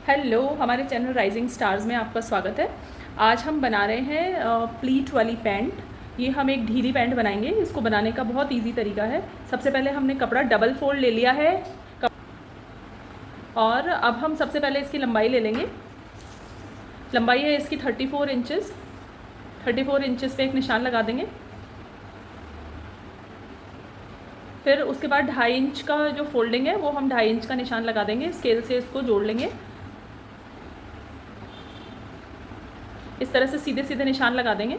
Hello, हमारे channel rising stars में आपका स्वागत है। आज हम बना रहे हैं प्लीट वाली पैंट। ये हम एक ढीली पैंट बनाएंगे। इसको बनाने का बहुत इजी तरीका है। सबसे पहले हमने कपड़ा डबल फोल्ड ले लिया है और अब हम सबसे पहले इसकी लंबाई ले लेंगे। लंबाई है इसकी 34 इंचेस। 34 इंचेस पे एक निशान लगा देंगे। फिर उसके बाद 2.5 इंच का जो फोल्डिंग है वो हम 2.5 इंच का निशान लगा देंगे। स्केल से इसको जोड़ लेंगे। इस तरह से सीधे सीधे निशान लगा देंगे।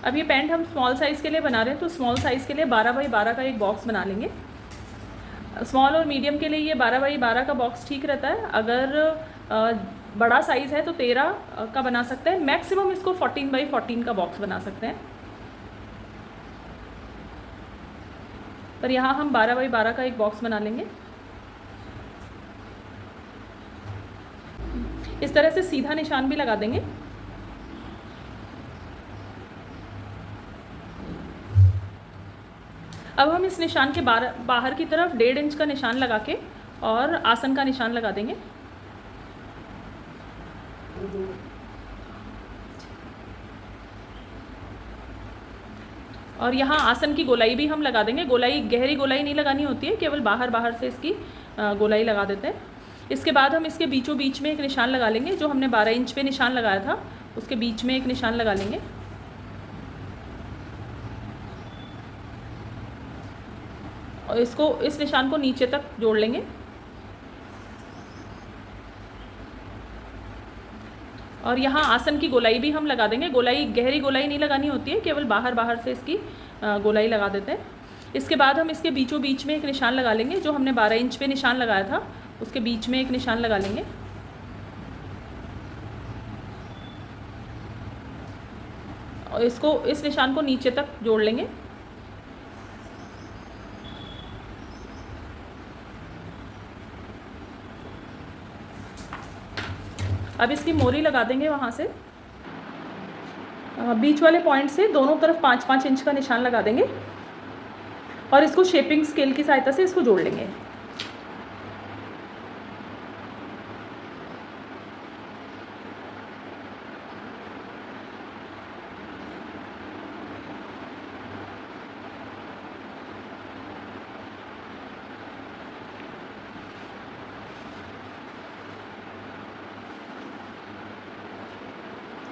अब ये पैंट हम स्मॉल साइज़ के लिए बना रहे हैं, तो स्मॉल साइज़ के लिए 12 बाई 12 का एक बॉक्स बना लेंगे। स्मॉल और मीडियम के लिए ये 12 बाई 12 का बॉक्स ठीक रहता है। अगर बड़ा साइज़ है तो 13 का बना सकते हैं। मैक्सिमम इसको 14 बाई 14 का बॉक्स बना सकते हैं, पर यहाँ हम 12 बाई 12 का एक बॉक्स बना लेंगे। इस तरह से सीधा निशान भी लगा देंगे। अब हम इस निशान के बाहर की तरफ 1.5 इंच का निशान लगा के और आसन का निशान लगा देंगे। और यहाँ आसन की गोलाई भी हम लगा देंगे। गोलाई, गहरी गोलाई नहीं लगानी होती है, केवल बाहर बाहर से इसकी गोलाई लगा देते हैं। इसके बाद हम इसके बीचों बीच में एक निशान लगा लेंगे। जो हमने 12 इंच पे निशान लगाया था उसके बीच में एक निशान लगा लेंगे। और इस निशान को नीचे तक जोड़ लेंगे। और यहाँ आसन की गोलाई भी हम लगा देंगे। गोलाई, गहरी गोलाई नहीं लगानी होती है, केवल बाहर बाहर से इसकी गोलाई लगा देते हैं। इसके बाद हम इसके बीचों बीच में एक निशान लगा लेंगे। जो हमने 12 इंच पे निशान लगाया था उसके बीच में एक निशान लगा लेंगे। और इस निशान को नीचे तक जोड़ लेंगे। अब इसकी मोरी लगा देंगे। वहाँ से बीच वाले पॉइंट से दोनों तरफ 5-5 इंच का निशान लगा देंगे और इसको शेपिंग स्केल की सहायता से इसको जोड़ लेंगे।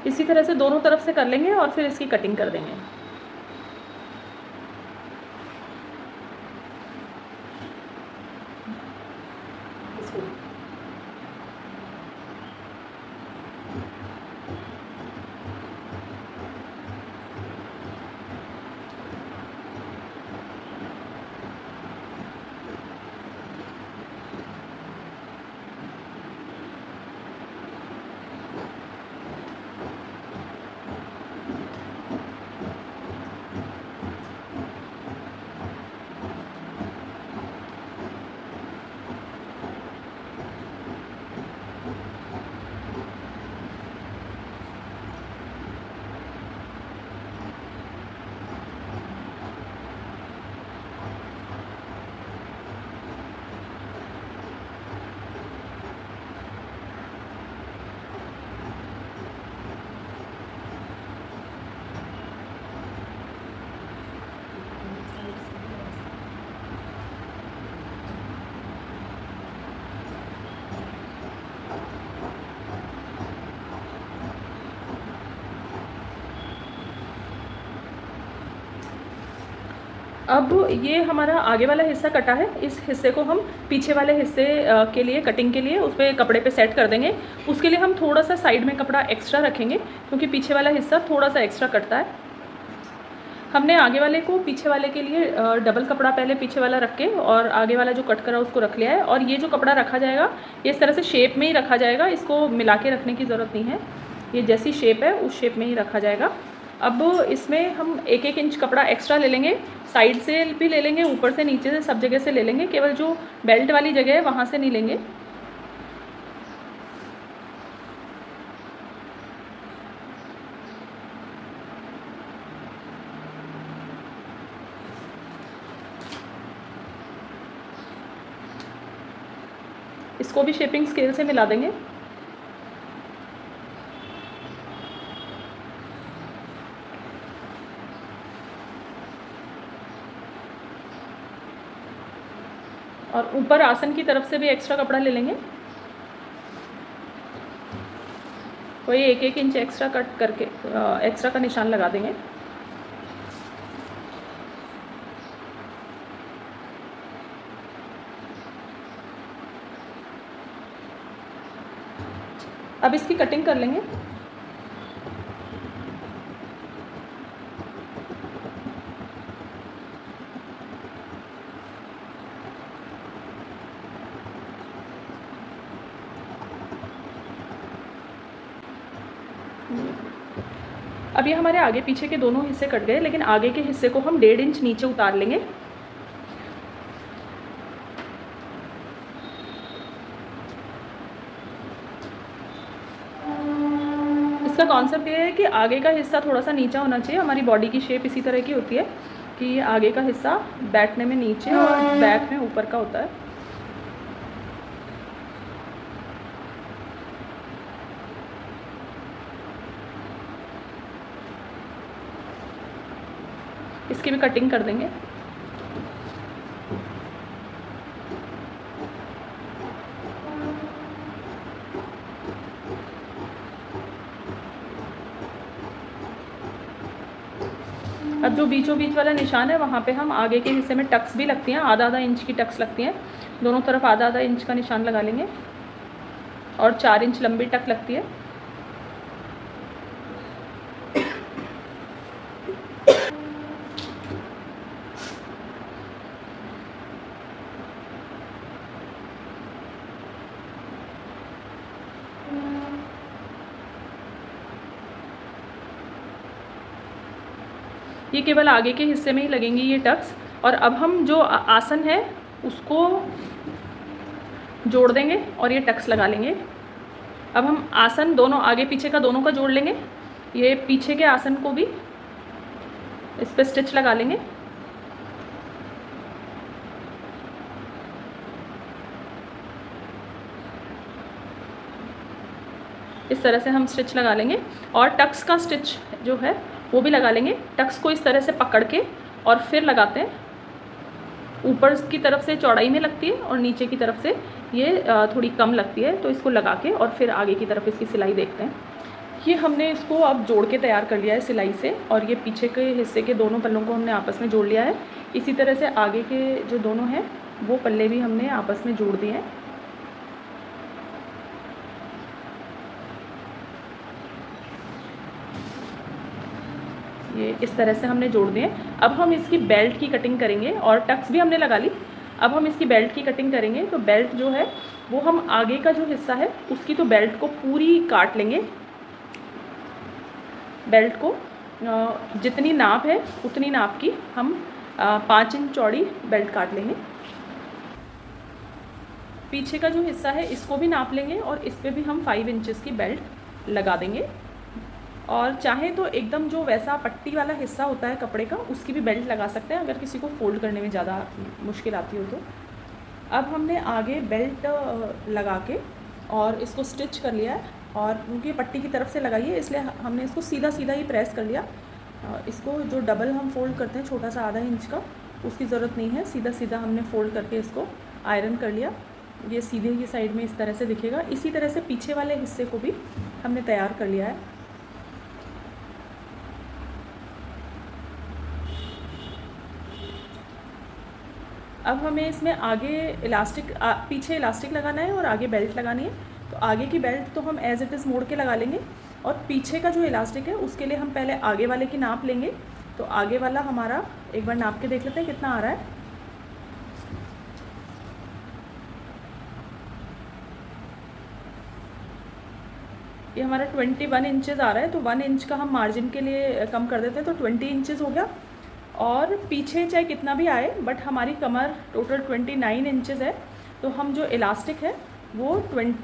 इसी तरह से दोनों तरफ से कर लेंगे और फिर इसकी कटिंग कर देंगे। अब ये हमारा आगे वाला हिस्सा कटा है। इस हिस्से को हम पीछे वाले हिस्से के लिए, कटिंग के लिए उस पर कपड़े पे सेट कर देंगे। उसके लिए हम थोड़ा सा साइड में कपड़ा एक्स्ट्रा रखेंगे, क्योंकि पीछे वाला हिस्सा थोड़ा सा एक्स्ट्रा कटता है। हमने आगे वाले को पीछे वाले के लिए डबल कपड़ा पहले पीछे वाला रख के और आगे वाला जो कट करा उसको रख लिया है। और ये जो कपड़ा रखा जाएगा ये इस तरह से शेप में ही रखा जाएगा। इसको मिला के रखने की ज़रूरत नहीं है। ये जैसी शेप है उस शेप में ही रखा जाएगा। अब इसमें हम 1-1 इंच कपड़ा एक्स्ट्रा ले लेंगे। साइड से भी ले लेंगे, ऊपर से, नीचे से, सब जगह से ले लेंगे। केवल जो बेल्ट वाली जगह है वहाँ से नहीं लेंगे। इसको भी शेपिंग स्केल से मिला देंगे। और ऊपर आसन की तरफ से भी एक्स्ट्रा कपड़ा ले लेंगे, कोई 1-1 इंच एक्स्ट्रा कट करके एक्स्ट्रा का निशान लगा देंगे। अब इसकी कटिंग कर लेंगे। अब ये हमारे आगे पीछे के दोनों हिस्से कट गए, लेकिन आगे के हिस्से को हम 1.5 इंच नीचे उतार लेंगे। इसका कॉन्सेप्ट ये है कि आगे का हिस्सा थोड़ा सा नीचा होना चाहिए। हमारी बॉडी की शेप इसी तरह की होती है कि आगे का हिस्सा बैठने में नीचे और बैक में ऊपर का होता है। इसकी भी कटिंग कर देंगे। अब जो बीचों बीच वाला निशान है वहाँ पे हम आगे के हिस्से में टक्स भी लगती हैं, आधा इंच की टक्स लगती हैं। दोनों तरफ आधा इंच का निशान लगा लेंगे और 4 इंच लंबी टक लगती है। ये केवल आगे के हिस्से में ही लगेंगी ये टक्स। और अब हम जो आसन है उसको जोड़ देंगे और ये टक्स लगा लेंगे। अब हम आसन दोनों आगे पीछे का दोनों का जोड़ लेंगे। ये पीछे के आसन को भी इस पर स्टिच लगा लेंगे। इस तरह से हम स्टिच लगा लेंगे और टक्स का स्टिच जो है वो भी लगा लेंगे। टक्स को इस तरह से पकड़ के और फिर लगाते हैं। ऊपर की तरफ से चौड़ाई में लगती है और नीचे की तरफ से ये थोड़ी कम लगती है, तो इसको लगा के और फिर आगे की तरफ इसकी सिलाई देखते हैं। ये हमने इसको अब जोड़ के तैयार कर लिया है सिलाई से, और ये पीछे के हिस्से के दोनों पल्लों को हमने आपस में जोड़ लिया है। इसी तरह से आगे के जो दोनों हैं वो पल्ले भी हमने आपस में जोड़ दिए हैं। ये इस तरह से हमने जोड़ दिए। अब हम इसकी बेल्ट की कटिंग करेंगे और टक्स भी हमने लगा ली। अब हम इसकी बेल्ट की कटिंग करेंगे। तो बेल्ट जो है वो हम आगे का जो हिस्सा है उसकी तो बेल्ट को पूरी काट लेंगे। बेल्ट को जितनी नाप है उतनी नाप की हम 5 इंच चौड़ी बेल्ट काट लेंगे। पीछे का जो हिस्सा है इसको भी नाप लेंगे और इस पर भी हम 5 इंचेस की बेल्ट लगा देंगे। और चाहे तो एकदम जो वैसा पट्टी वाला हिस्सा होता है कपड़े का उसकी भी बेल्ट लगा सकते हैं, अगर किसी को फोल्ड करने में ज़्यादा मुश्किल आती हो तो। अब हमने आगे बेल्ट लगा के और इसको स्टिच कर लिया है, और क्योंकि पट्टी की तरफ से लगाई है इसलिए हमने इसको सीधा सीधा ही प्रेस कर लिया। इसको जो डबल हम फोल्ड करते हैं छोटा सा आधा इंच का, उसकी ज़रूरत नहीं है। सीधा सीधा हमने फोल्ड करके इसको आयरन कर लिया। ये सीधे ही साइड में इस तरह से दिखेगा। इसी तरह से पीछे वाले हिस्से को भी हमने तैयार कर लिया है। अब हमें इसमें आगे इलास्टिक पीछे इलास्टिक लगाना है और आगे बेल्ट लगानी है। तो आगे की बेल्ट तो हम एज़ इट इज़ मोड़ के लगा लेंगे, और पीछे का जो इलास्टिक है उसके लिए हम पहले आगे वाले की नाप लेंगे। तो आगे वाला हमारा एक बार नाप के देख लेते हैं कितना आ रहा है। ये हमारा 21 इंचेस आ रहा है। तो 1 इंच का हम मार्जिन के लिए कम कर देते हैं, तो 20 इंचेस हो गया। और पीछे चाहे कितना भी आए बट हमारी कमर टोटल 29 इंचेस है, तो हम जो इलास्टिक है वो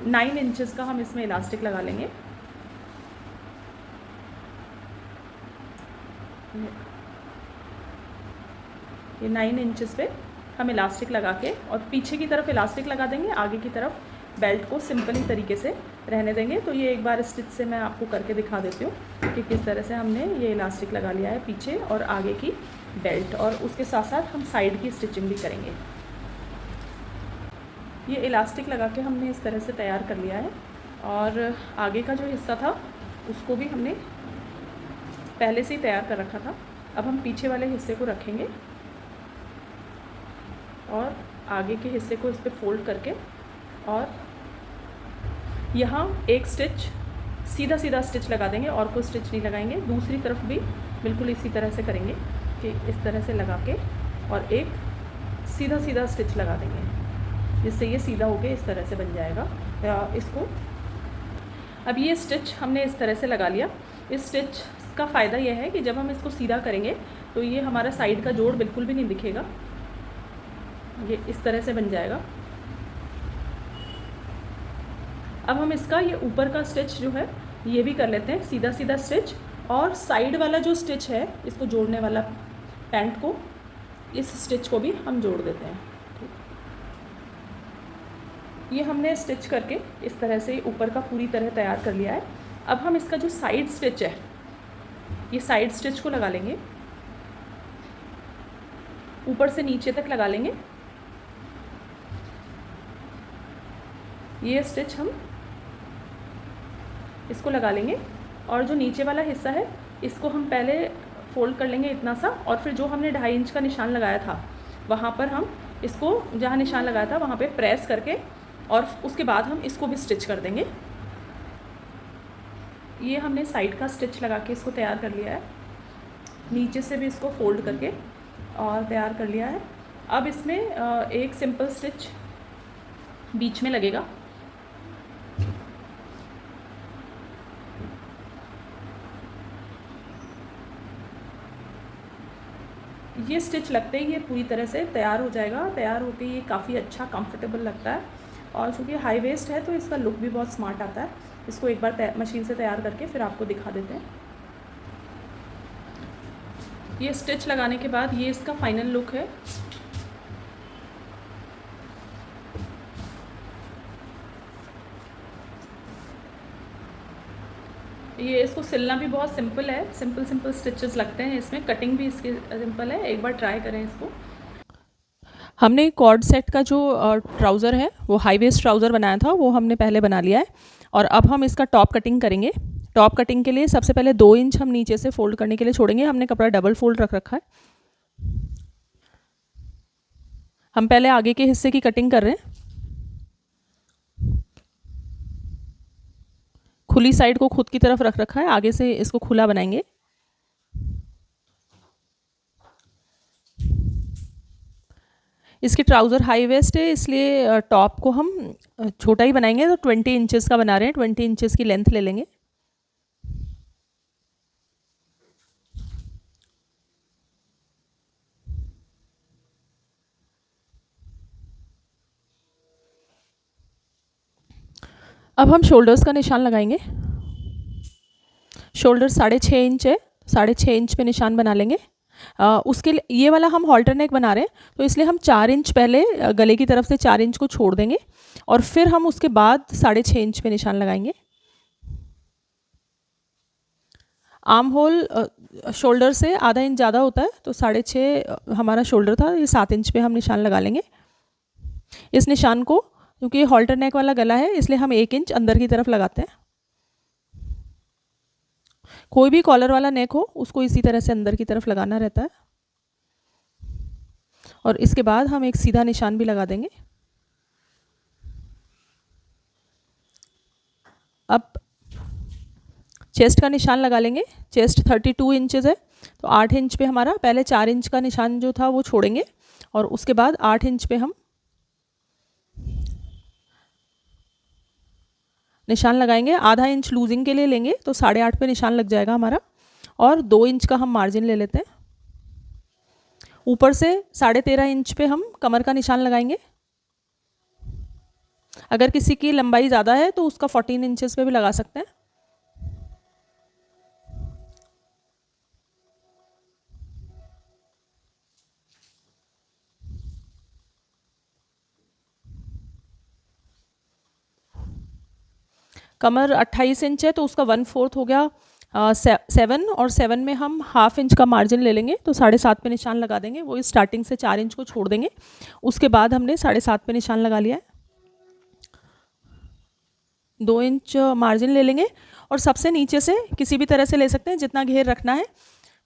9 इंचेस का हम इसमें इलास्टिक लगा लेंगे। ये 9 इंचेस पे हम इलास्टिक लगा के और पीछे की तरफ इलास्टिक लगा देंगे, आगे की तरफ बेल्ट को सिंपली तरीके से रहने देंगे। तो ये एक बार स्टिच से मैं आपको करके दिखा देती हूँ कि किस तरह से हमने ये इलास्टिक लगा लिया है पीछे और आगे की बेल्ट, और उसके साथ साथ हम साइड की स्टिचिंग भी करेंगे। ये इलास्टिक लगा के हमने इस तरह से तैयार कर लिया है, और आगे का जो हिस्सा था उसको भी हमने पहले से ही तैयार कर रखा था। अब हम पीछे वाले हिस्से को रखेंगे और आगे के हिस्से को इस पर फोल्ड करके, और यहाँ एक स्टिच सीधा सीधा स्टिच लगा देंगे और कोई स्टिच नहीं लगाएंगे। दूसरी तरफ भी बिल्कुल इसी तरह से करेंगे कि इस तरह से लगा के और एक सीधा सीधा स्टिच लगा देंगे, जिससे ये सीधा होके इस तरह से बन जाएगा इसको। अब ये स्टिच हमने इस तरह से लगा लिया। इस स्टिच का फ़ायदा यह है कि जब हम इसको सीधा करेंगे तो ये हमारा साइड का जोड़ बिल्कुल भी नहीं दिखेगा, ये इस तरह से बन जाएगा। अब हम इसका ये ऊपर का स्टिच जो है ये भी कर लेते हैं सीधा सीधा स्टिच, और साइड वाला जो स्टिच है इसको जोड़ने वाला पैंट को, इस स्टिच को भी हम जोड़ देते हैं। ये हमने स्टिच करके इस तरह से ऊपर का पूरी तरह तैयार कर लिया है। अब हम इसका जो साइड स्टिच है ये साइड स्टिच को लगा लेंगे, ऊपर से नीचे तक लगा लेंगे। ये स्टिच हम इसको लगा लेंगे, और जो नीचे वाला हिस्सा है इसको हम पहले फोल्ड कर लेंगे इतना सा, और फिर जो हमने 2.5 इंच का निशान लगाया था वहाँ पर हम इसको, जहाँ निशान लगाया था वहाँ पे प्रेस करके, और उसके बाद हम इसको भी स्टिच कर देंगे। ये हमने साइड का स्टिच लगा के इसको तैयार कर लिया है, नीचे से भी इसको फोल्ड करके और तैयार कर लिया है। अब इसमें एक सिंपल स्टिच बीच में लगेगा। ये स्टिच लगते ही ये पूरी तरह से तैयार हो जाएगा। तैयार होकर ये काफ़ी अच्छा कंफर्टेबल लगता है, और चूँकि हाई वेस्ट है तो इसका लुक भी बहुत स्मार्ट आता है। इसको एक बार मशीन से तैयार करके फिर आपको दिखा देते हैं। ये स्टिच लगाने के बाद ये इसका फाइनल लुक है। ये इसको सिलना भी बहुत सिंपल है, सिंपल स्टिचेस लगते हैं इसमें, कटिंग भी इसकी सिंपल है। एक बार ट्राई करें इसको। हमने कॉर्ड सेट का जो ट्राउज़र है वो हाई वेस्ट ट्राउज़र बनाया था, वो हमने पहले बना लिया है, और अब हम इसका टॉप कटिंग करेंगे। टॉप कटिंग के लिए सबसे पहले 2 इंच हम नीचे से फोल्ड करने के लिए छोड़ेंगे। हमने कपड़ा डबल फोल्ड रख रखा है। हम पहले आगे के हिस्से की कटिंग कर रहे हैं। खुली साइड को खुद की तरफ रख रखा है, आगे से इसको खुला बनाएंगे। इसकी ट्राउज़र हाई वेस्ट है, इसलिए टॉप को हम छोटा ही बनाएंगे। तो 20 इंचेस का बना रहे हैं, 20 इंचेस की लेंथ ले लेंगे। अब हम शोल्डर्स का निशान लगाएंगे। शोल्डर 6.5 इंच है, 6.5 इंच पे निशान बना लेंगे। उसके लिए ये वाला हम हॉल्टर नेक बना रहे हैं, तो इसलिए हम 4 इंच पहले गले की तरफ से 4 इंच को छोड़ देंगे, और फिर हम उसके बाद 6.5 इंच पे निशान लगाएंगे। आर्म होल शोल्डर से आधा इंच ज़्यादा होता है, तो 6.5 हमारा शोल्डर था, ये 7 इंच पे हम निशान लगा लेंगे। इस निशान को, क्योंकि ये हॉल्टर नेक वाला गला है, इसलिए हम 1 इंच अंदर की तरफ लगाते हैं। कोई भी कॉलर वाला नेक हो उसको इसी तरह से अंदर की तरफ लगाना रहता है, और इसके बाद हम एक सीधा निशान भी लगा देंगे। अब चेस्ट का निशान लगा लेंगे। चेस्ट 32 इंचेस है, तो 8 इंच पे हमारा पहले 4 इंच का निशान जो था वो छोड़ेंगे, और उसके बाद 8 इंच पे हम निशान लगाएंगे। आधा इंच लूजिंग के लिए लेंगे, तो 8.5 पे निशान लग जाएगा हमारा, और 2 इंच का हम मार्जिन ले लेते हैं। ऊपर से 13.5 इंच पे हम कमर का निशान लगाएंगे। अगर किसी की लंबाई ज़्यादा है तो उसका 14 इंचेस पे भी लगा सकते हैं। कमर 28 इंच है तो उसका 1/4 हो गया 7, और 7 में हम ½ इंच का मार्जिन ले लेंगे तो 7.5 पे निशान लगा देंगे। वो स्टार्टिंग से 4 इंच को छोड़ देंगे, उसके बाद हमने 7.5 पे निशान लगा लिया है। 2 इंच मार्जिन ले लेंगे और सबसे नीचे से किसी भी तरह से ले सकते हैं जितना घेर रखना है,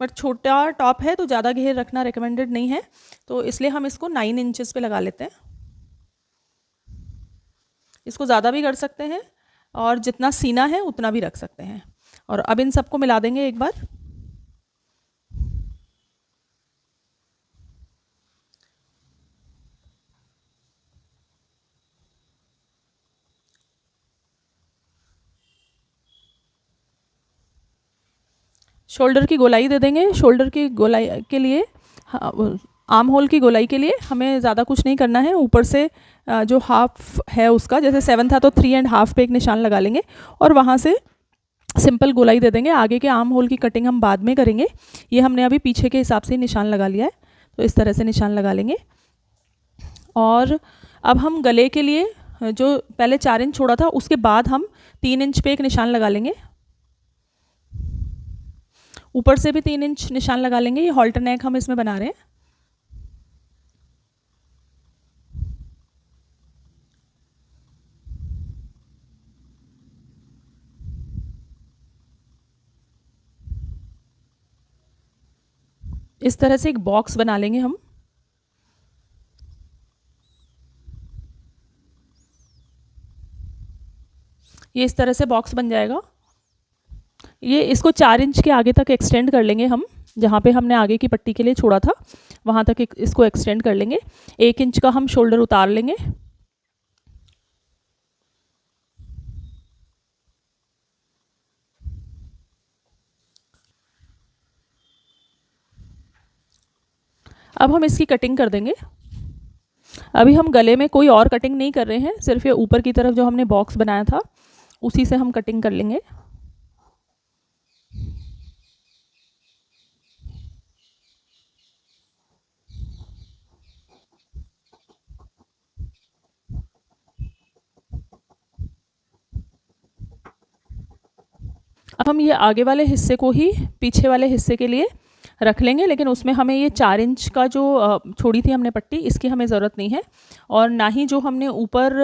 बट छोटा टॉप है तो ज़्यादा घेर रखना रिकमेंडेड नहीं है, तो इसलिए हम इसको 9 इंचेस पे लगा लेते हैं। इसको ज़्यादा भी कर सकते हैं और जितना सीना है उतना भी रख सकते हैं। और अब इन सबको मिला देंगे एक बार। शोल्डर की गोलाई दे देंगे। शोल्डर की गोलाई के लिए, आर्म होल की गोलाई के लिए हमें ज़्यादा कुछ नहीं करना है। ऊपर से जो हाफ है उसका, जैसे 7 था तो 3.5 पे एक निशान लगा लेंगे और वहाँ से सिंपल गोलाई दे देंगे। आगे के आर्म होल की कटिंग हम बाद में करेंगे। ये हमने अभी पीछे के हिसाब से निशान लगा लिया है, तो इस तरह से निशान लगा लेंगे। और अब हम गले के लिए जो पहले 4 इंच छोड़ा था उसके बाद हम 3 इंच पे एक निशान लगा लेंगे। ऊपर से भी 3 इंच निशान लगा लेंगे। ये हॉल्टर नेक हम इसमें बना रहे हैं। इस तरह से एक बॉक्स बना लेंगे हम। ये इस तरह से बॉक्स बन जाएगा। ये इसको 4 इंच के आगे तक एक्सटेंड कर लेंगे हम, जहाँ पे हमने आगे की पट्टी के लिए छोड़ा था वहाँ तक इसको एक्सटेंड कर लेंगे। 1 इंच का हम शोल्डर उतार लेंगे। अब हम इसकी कटिंग कर देंगे। अभी हम गले में कोई और कटिंग नहीं कर रहे हैं, सिर्फ ये ऊपर की तरफ जो हमने बॉक्स बनाया था उसी से हम कटिंग कर लेंगे। अब हम ये आगे वाले हिस्से को ही पीछे वाले हिस्से के लिए रख लेंगे, लेकिन उसमें हमें ये 4 इंच का जो छोड़ी थी हमने पट्टी, इसकी हमें ज़रूरत नहीं है। और ना ही जो हमने ऊपर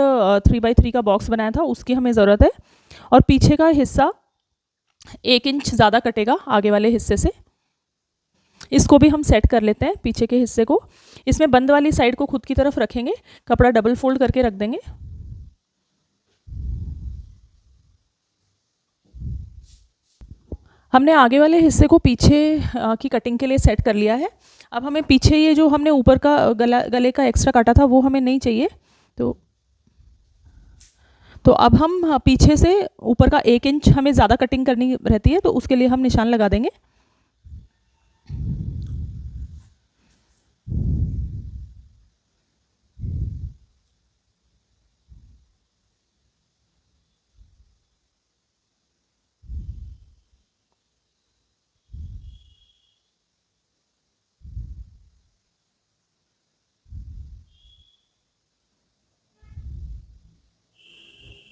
3x3 का बॉक्स बनाया था उसकी हमें ज़रूरत है। और पीछे का हिस्सा 1 इंच ज़्यादा कटेगा आगे वाले हिस्से से। इसको भी हम सेट कर लेते हैं पीछे के हिस्से को। इसमें बंद वाली साइड को खुद की तरफ रखेंगे, कपड़ा डबल फोल्ड करके रख देंगे। हमने आगे वाले हिस्से को पीछे की कटिंग के लिए सेट कर लिया है। अब हमें पीछे ये जो हमने ऊपर का गले का एक्स्ट्रा काटा था वो हमें नहीं चाहिए, तो अब हम पीछे से ऊपर का 1 इंच हमें ज़्यादा कटिंग करनी रहती है, तो उसके लिए हम निशान लगा देंगे।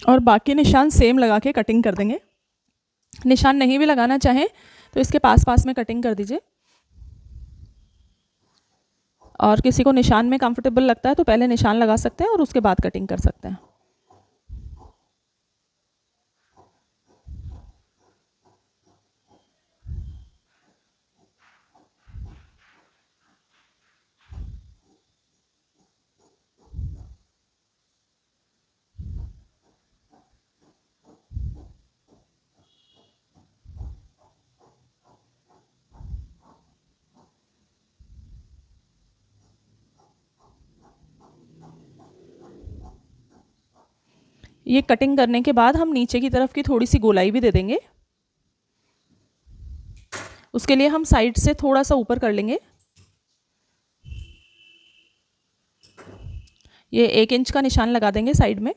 और बाकी निशान सेम लगा के कटिंग कर देंगे। निशान नहीं भी लगाना चाहें तो इसके पास पास में कटिंग कर दीजिए। और किसी को निशान में कंफर्टेबल लगता है तो पहले निशान लगा सकते हैं और उसके बाद कटिंग कर सकते हैं। ये कटिंग करने के बाद हम नीचे की तरफ की थोड़ी सी गोलाई भी दे देंगे। उसके लिए हम साइड से थोड़ा सा ऊपर कर लेंगे। ये 1 इंच का निशान लगा देंगे साइड में।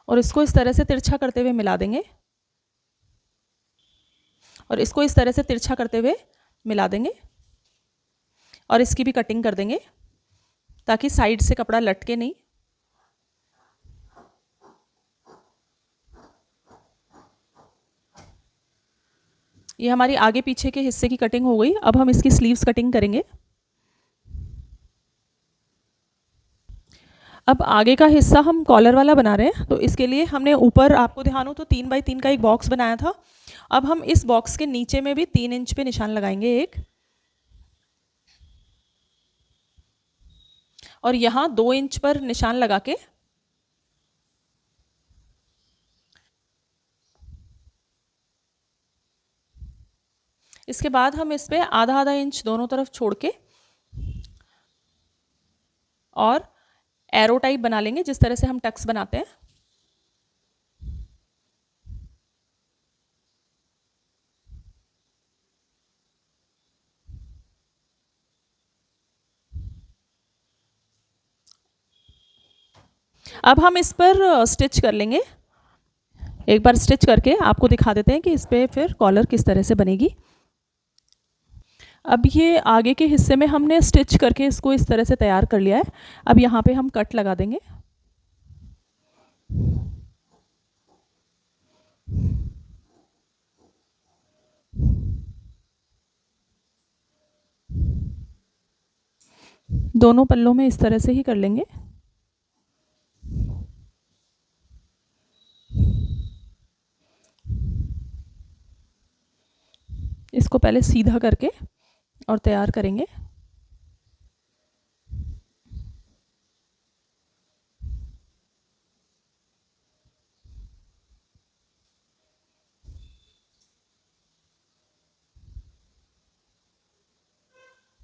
और इसको इस तरह से तिरछा करते हुए मिला देंगे। और इसको इस तरह से तिरछा करते हुए मिला देंगे और इसकी भी कटिंग कर देंगे ताकि साइड से कपड़ा लटके नहीं। ये हमारी आगे पीछे के हिस्से की कटिंग हो गई। अब हम इसकी स्लीव्स कटिंग करेंगे। अब आगे का हिस्सा हम कॉलर वाला बना रहे हैं, तो इसके लिए हमने ऊपर, आपको ध्यान हो तो 3x3 का एक बॉक्स बनाया था। अब हम इस बॉक्स के नीचे में भी 3 इंच पे निशान लगाएंगे एक, और यहाँ 2 इंच पर निशान लगा के इसके बाद हम इस पे आधा आधा इंच दोनों तरफ छोड़ के और एरो टाइप बना लेंगे, जिस तरह से हम टक्स बनाते हैं। अब हम इस पर स्टिच कर लेंगे। एक बार स्टिच करके आपको दिखा देते हैं कि इस पर फिर कॉलर किस तरह से बनेगी। अब ये आगे के हिस्से में हमने स्टिच करके इसको इस तरह से तैयार कर लिया है। अब यहाँ पे हम कट लगा देंगे। दोनों पल्लों में इस तरह से ही कर लेंगे। इसको पहले सीधा करके और तैयार करेंगे।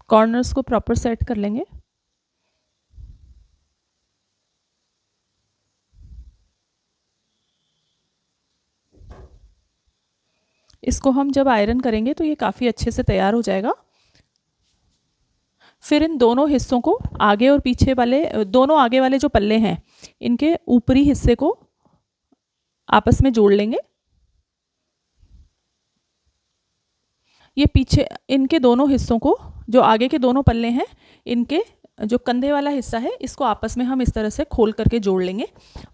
कॉर्नर्स को प्रॉपर सेट कर लेंगे। इसको हम जब आयरन करेंगे तो ये काफ़ी अच्छे से तैयार हो जाएगा। फिर इन दोनों हिस्सों को, आगे और पीछे वाले दोनों आगे वाले जो पल्ले हैं, इनके ऊपरी हिस्से को आपस में जोड़ लेंगे। ये पीछे, इनके दोनों हिस्सों को, जो आगे के दोनों पल्ले हैं, इनके जो कंधे वाला हिस्सा है, इसको आपस में हम इस तरह से खोल करके जोड़ लेंगे।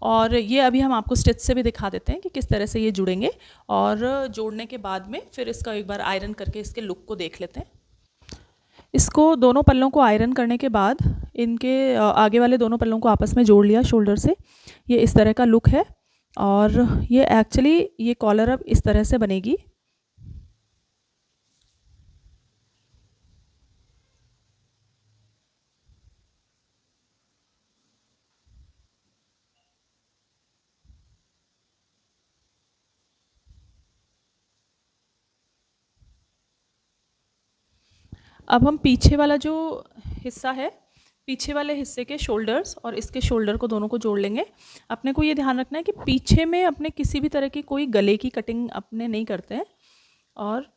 और ये अभी हम आपको स्टिच से भी दिखा देते हैं कि किस तरह से ये जुड़ेंगे। और जोड़ने के बाद में फिर इसका एक बार आयरन करके इसके लुक को देख लेते हैं। इसको दोनों पल्लों को आयरन करने के बाद इनके आगे वाले दोनों पल्लों को आपस में जोड़ लिया शोल्डर से। ये इस तरह का लुक है। और ये एक्चुअली ये कॉलर अब इस तरह से बनेगी। अब हम पीछे वाला जो हिस्सा है, पीछे वाले हिस्से के शोल्डर्स और इसके शोल्डर को, दोनों को जोड़ लेंगे। अपने को ये ध्यान रखना है कि पीछे में अपने किसी भी तरह की कोई गले की कटिंग अपने नहीं करते हैं। और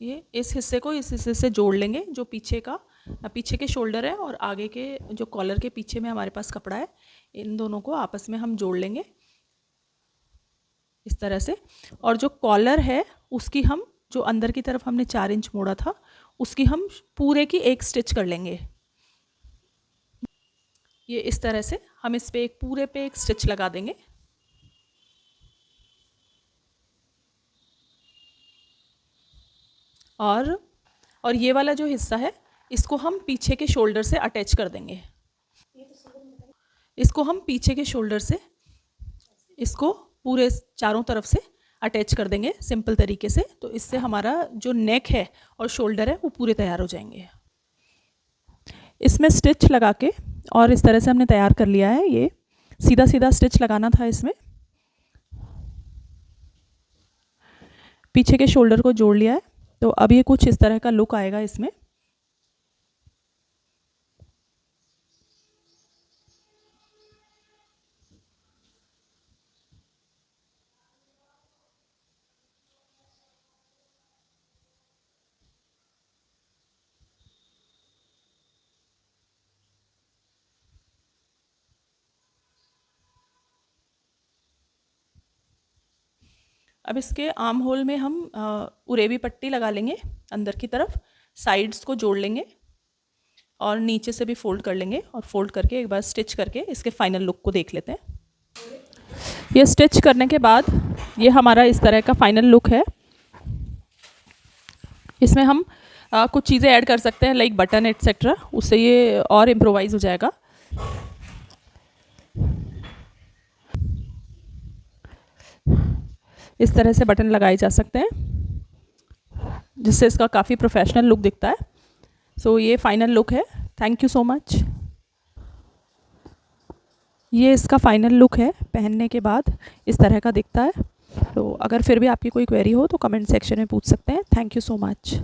ये इस हिस्से को इस हिस्से से जोड़ लेंगे, जो पीछे के शोल्डर है और आगे के जो कॉलर के पीछे में हमारे पास कपड़ा है, इन दोनों को आपस में हम जोड़ लेंगे इस तरह से। और जो कॉलर है उसकी हम, जो अंदर की तरफ हमने 4 इंच मोड़ा था, उसकी हम पूरे की एक स्टिच कर लेंगे। ये इस तरह से हम इस पे एक पूरे पे एक स्टिच लगा देंगे। और ये वाला जो हिस्सा है, इसको हम पीछे के शोल्डर से अटैच कर देंगे। इसको हम पीछे के शोल्डर से इसको पूरे चारों तरफ से अटैच कर देंगे सिंपल तरीके से। तो इससे हमारा जो नेक है और शोल्डर है वो पूरे तैयार हो जाएंगे। इसमें स्टिच लगा के और इस तरह से हमने तैयार कर लिया है। ये सीधा सीधा स्टिच लगाना था इसमें। पीछे के शोल्डर को जोड़ लिया है, तो अब ये कुछ इस तरह का लुक आएगा इसमें। अब इसके आर्म होल में हम उरेबी पट्टी लगा लेंगे अंदर की तरफ, साइड्स को जोड़ लेंगे और नीचे से भी फोल्ड कर लेंगे, और फोल्ड करके एक बार स्टिच करके इसके फाइनल लुक को देख लेते हैं। ये स्टिच करने के बाद ये हमारा इस तरह का फाइनल लुक है। इसमें हम कुछ चीज़ें ऐड कर सकते हैं लाइक बटन एट्सेट्रा, उससे ये और इम्प्रोवाइज़ हो जाएगा। इस तरह से बटन लगाए जा सकते हैं जिससे इसका काफ़ी प्रोफेशनल लुक दिखता है। सो ये फाइनल लुक है। Thank you so much. ये इसका फाइनल लुक है, पहनने के बाद इस तरह का दिखता है। तो अगर फिर भी आपकी कोई क्वेरी हो तो कमेंट सेक्शन में पूछ सकते हैं। Thank you so much.